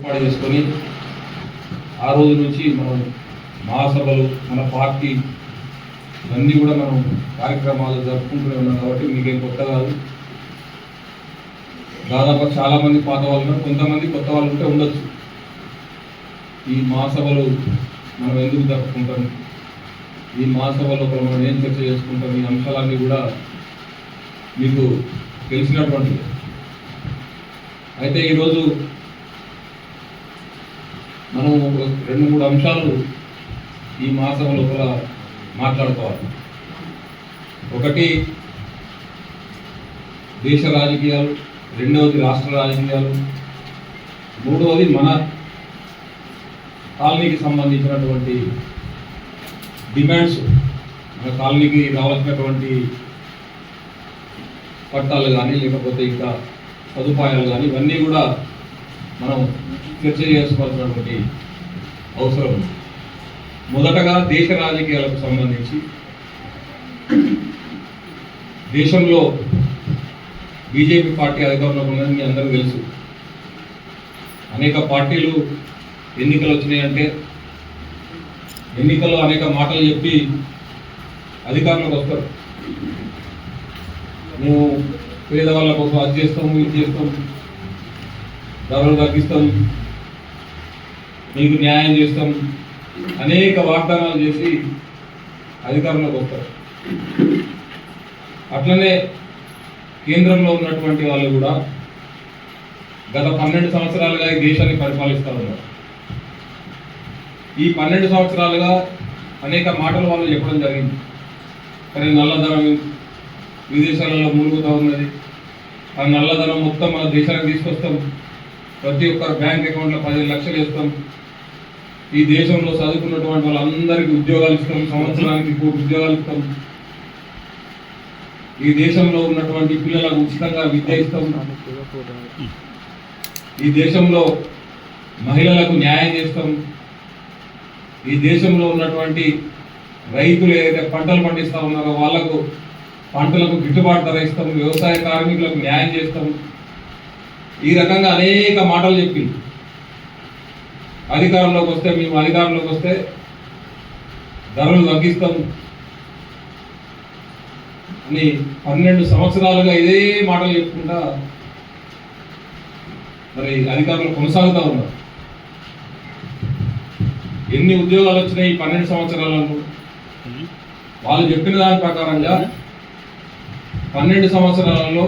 ఏర్పాటు చేసుకొని ఆ రోజు నుంచి మనం మహాసభలు మన పార్టీ ఇవన్నీ కూడా మనం కార్యక్రమాలు జరుపుకుంటూనే ఉన్నాం కాబట్టి మీకేం కొత్త కాదు. దాదాపు చాలామంది పాత వాళ్ళు ఉన్నారు, కొంతమంది కొత్త వాళ్ళు ఉంటే ఉండొచ్చు. ఈ మహాసభలు మనం ఎందుకు జరుపుకుంటాం, ఈ మహాసభలో మనం ఏం చర్చ చేసుకుంటాం, ఈ అంశాలన్నీ కూడా మీకు తెలిసినటువంటిది. అయితే ఈరోజు మనం 2-3 అంశాలు ఈ మహాసభ లోపల మాట్లాడుకోవాలి. ఒకటి దేశ రాజకీయాలు, రెండవది రాష్ట్ర రాజకీయాలు, మూడవది మన కాలనీకి సంబంధించినటువంటి డిమాండ్స్, మన కాలనీకి రావాల్సినటువంటి పట్టాలు కానీ లేకపోతే ఇంకా సదుపాయాలు కానీ ఇవన్నీ కూడా మనం చర్చ చేసుకోవాల్సినటువంటి అవసరం ఉంది. మొదటగా దేశ రాజకీయాలకు సంబంధించి దేశంలో బీజేపీ పార్టీ అధికారంలో ఉన్నది మీ అందరూ తెలుసు. అనేక పార్టీలు ఎన్నికలు వచ్చినాయంటే ఎన్నికల్లో అనేక మాటలు చెప్పి అధికారంలోకి వస్తారు. మేము పేదవాళ్ళ కోసం అది చేస్తాం, ఇది చేస్తాం, ధరలు తగ్గిస్తాం, మీకు న్యాయం చేస్తాం, అనేక వాగ్దానాలు చేసి అధికారంలోకి వస్తారు. అట్లనే కేంద్రంలో ఉన్నటువంటి వాళ్ళు కూడా గత 12 సంవత్సరాలుగా ఈ దేశాన్ని పరిపాలిస్తూ ఉన్నారు. ఈ 12 సంవత్సరాలుగా అనేక మాటలు వాళ్ళు చెప్పడం జరిగింది. కానీ నల్లధనం విదేశాలలో మునుగుతూ ఉన్నది, ఆ నల్లధనం మొత్తం మన దేశానికి తీసుకొస్తాం, ప్రతి ఒక్కరు బ్యాంక్ అకౌంట్లో 15 లక్షలు వేస్తాం, ఈ దేశంలో చదువుకున్నటువంటి వాళ్ళందరికీ ఉద్యోగాలు ఇస్తాం, సంవత్సరానికి 1 కోటి ఉద్యోగాలు ఇస్తాం, ఈ దేశంలో ఉన్నటువంటి పిల్లలకు ఉచితంగా విద్య ఇస్తాం, ఈ దేశంలో మహిళలకు న్యాయం చేస్తాం, ఈ దేశంలో ఉన్నటువంటి రైతులు ఏదైతే పంటలు పండిస్తూ ఉన్నారో వాళ్లకు పంటలకు గిట్టుబాటు ధర ఇస్తాం, వ్యవసాయ కార్మికులకు న్యాయం చేస్తాం. ఈ రకంగా అనేక మాటలు చెప్పింది. అధికారంలోకి వస్తే మేము అధికారంలోకి వస్తే ధరలు తగ్గిస్తాం అని 12 సంవత్సరాలుగా ఇదే మాటలు చెప్పుకుంటా మరి అధికారులు కొనసాగుతూ ఉన్నారు. ఎన్ని ఉద్యోగాలు వచ్చినాయి ఈ 12 సంవత్సరాలలో? వాళ్ళు చెప్పిన దాని ప్రకారంగా 12 సంవత్సరాలలో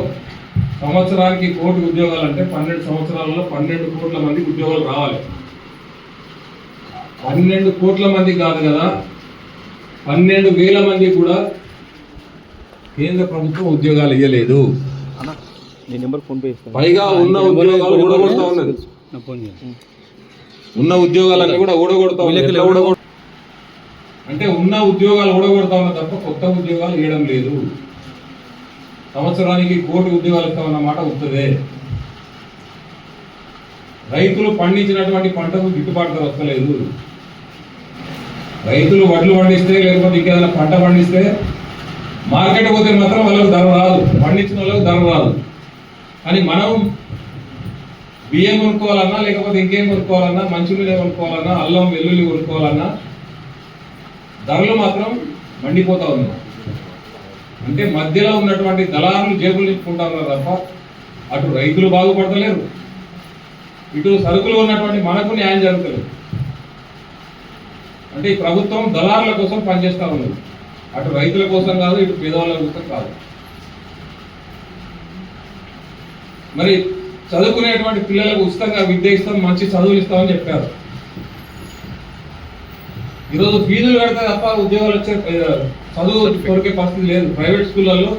సంవత్సరానికి 1 కోటి ఉద్యోగాలు అంటే 12 సంవత్సరాలలో 12 కోట్ల మందికి ఉద్యోగాలు రావాలి. 12 కోట్ల మంది కాదు కదా, 12,000 మందికి కూడా కేంద్ర ప్రభుత్వం ఉద్యోగాలు ఇవ్వలేదు. పైగా ఉన్న ఉద్యోగాలు ఊడగొడతా ఉన్నది. ఉన్న ఉద్యోగాలన్నీ కూడా ఊడగొడతా ఉన్నాయి. అంటే ఉన్న ఉద్యోగాలు ఊడగొడతా ఉన్నా తప్ప కొత్త ఉద్యోగాలు ఇవ్వడం లేదు. సంవత్సరానికి 1 కోటి ఉద్యోగాలు ఇస్తామన్నమాట వస్తుంది. రైతులు పండించినటువంటి పంటకు గిట్టుబాటు ధర వస్తలేదు. రైతులు వడ్లు పండిస్తే లేకపోతే ఇంకేదైనా పంట పండిస్తే మార్కెట్ పోతే మాత్రం వాళ్ళకి ధర రాదు, పండించిన వాళ్ళకి ధర రాదు. కానీ మనం బియ్యం కొనుక్కోవాలన్నా లేకపోతే ఇంకేం కొనుక్కోవాలన్నా, మంచినీళ్ళు కొనుక్కోవాలన్నా, అల్లం వెల్లుల్లి కొనుక్కోవాలన్నా ధరలు మాత్రం మండిపోతూ ఉన్నాయి. అంటే మధ్యలో ఉన్నటువంటి దళారులు జేబులు నింపుకుంటా ఉన్నారు తప్ప అటు రైతులు బాగుపడతలేరు, ఇటు సరుకులు ఉన్నటువంటి మనకు న్యాయం జరుగుతలేదు. అంటే ఈ ప్రభుత్వం దళారుల కోసం పనిచేస్తూ ఉన్నది, అటు రైతుల కోసం కాదు, ఇటు పేదవాళ్ళ కోసం కాదు. మరి చదువుకునేటువంటి పిల్లలకు ఉచితంగా విద్య ఇస్తాం, మంచి చదువులు ఇస్తామని చెప్పారు. ఈరోజు ఫీజులు కడితే తప్ప ఉద్యోగాలు వచ్చే చదువు దొరికే పరిస్థితి లేదు. ప్రైవేట్ స్కూళ్ళల్లో